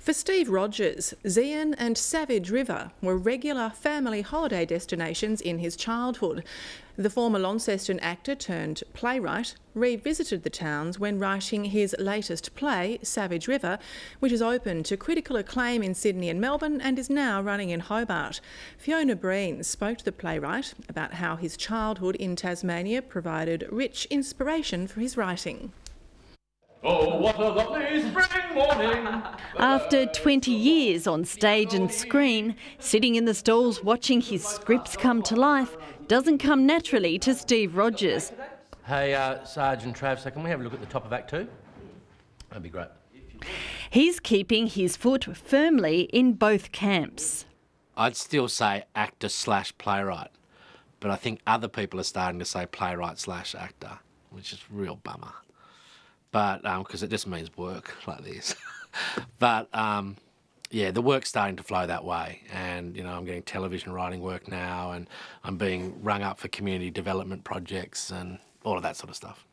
For Steve Rodgers, Zeehan and Savage River were regular family holiday destinations in his childhood. The former Launceston actor turned playwright revisited the towns when writing his latest play, Savage River, which is open to critical acclaim in Sydney and Melbourne and is now running in Hobart. Fiona Breen spoke to the playwright about how his childhood in Tasmania provided rich inspiration for his writing. Oh, what a lovely spring morning! After 20 years on stage and screen, sitting in the stalls watching his scripts come to life doesn't come naturally to Steve Rodgers. Hey, Sarge and Trav, so can we have a look at the top of Act 2? That'd be great. He's keeping his foot firmly in both camps. I'd still say actor/playwright, but I think other people are starting to say playwright/actor, which is a real bummer. But because it just means work like this. But yeah, the work's starting to flow that way, and you know, I'm getting television writing work now, and I'm being rung up for community development projects and all of that sort of stuff.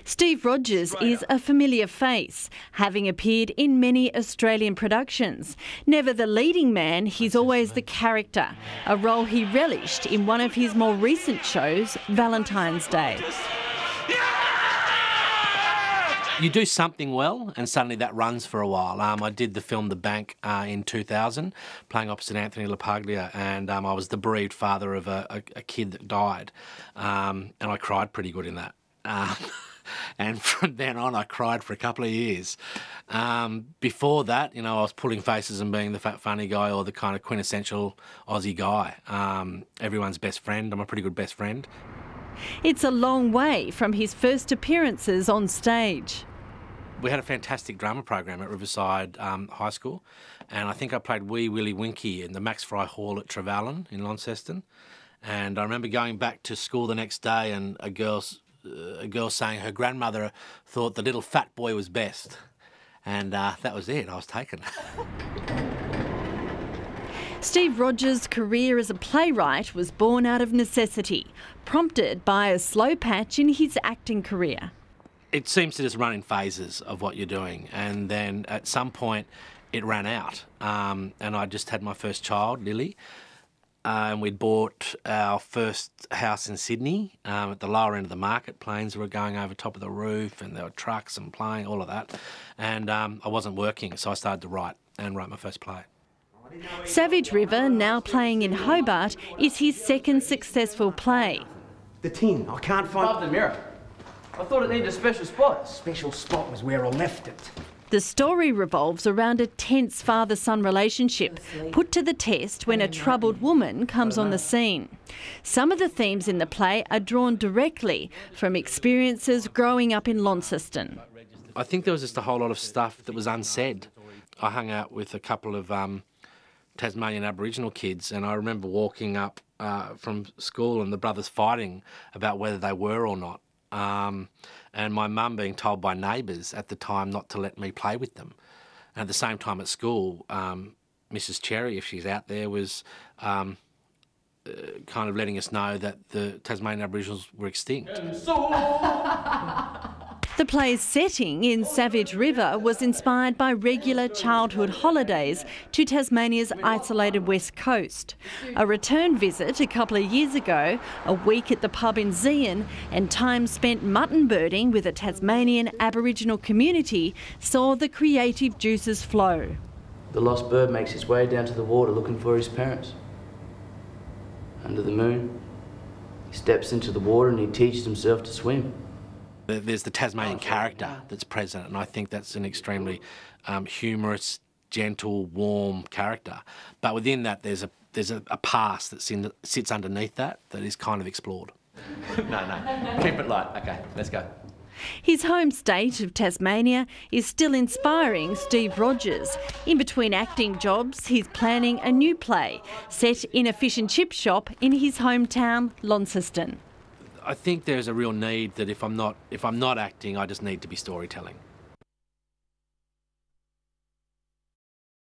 Steve Rodgers is a familiar face, having appeared in many Australian productions. Never the leading man, he's always the character, a role he relished in one of his more recent shows, Valentine's Day. You do something well and suddenly that runs for a while. I did the film The Bank in 2000, playing opposite Anthony LaPaglia, and I was the bereaved father of a kid that died, and I cried pretty good in that. And from then on I cried for a couple of years. Before that, you know, I was pulling faces and being the fat funny guy or the kind of quintessential Aussie guy. Everyone's best friend. I'm a pretty good best friend. It's a long way from his first appearances on stage. We had a fantastic drama program at Riverside High School, and I think I played Wee Willie Winky in the Max Fry Hall at Trevellyn in Launceston. And I remember going back to school the next day and a girl saying her grandmother thought the little fat boy was best. And that was it, I was taken. Steve Rodgers' career as a playwright was born out of necessity, prompted by a slow patch in his acting career. It seems to just run in phases of what you're doing, and then at some point it ran out. And I just had my first child, Lily, and we'd bought our first house in Sydney at the lower end of the market. Planes were going over top of the roof, and there were trucks and plane, all of that. And I wasn't working, so I started to write my first play. Savage River, now playing in Hobart, is his second successful play. The tin, I can't find... Above the mirror. I thought it needed a special spot. Special spot was where I left it. The story revolves around a tense father-son relationship, put to the test when a troubled woman comes on the scene. Some of the themes in the play are drawn directly from experiences growing up in Launceston. I think there was just a whole lot of stuff that was unsaid. I hung out with a couple of Tasmanian Aboriginal kids, and I remember walking up from school and the brothers fighting about whether they were or not, and my mum being told by neighbours at the time not to let me play with them. And at the same time at school, Mrs Cherry, if she's out there, was kind of letting us know that the Tasmanian Aboriginals were extinct. The play's setting in Savage River was inspired by regular childhood holidays to Tasmania's isolated west coast. A return visit a couple of years ago, a week at the pub in Zeehan, and time spent mutton birding with a Tasmanian Aboriginal community saw the creative juices flow. The lost bird makes its way down to the water looking for his parents. Under the moon, he steps into the water and he teaches himself to swim. There's the Tasmanian character that's present, and I think that's an extremely humorous, gentle, warm character. But within that, there's a past that sits underneath that is kind of explored. No, keep it light. Okay, let's go. His home state of Tasmania is still inspiring Steve Rodgers. In between acting jobs, he's planning a new play set in a fish and chip shop in his hometown, Launceston. I think there's a real need that if I'm not acting, I just need to be storytelling.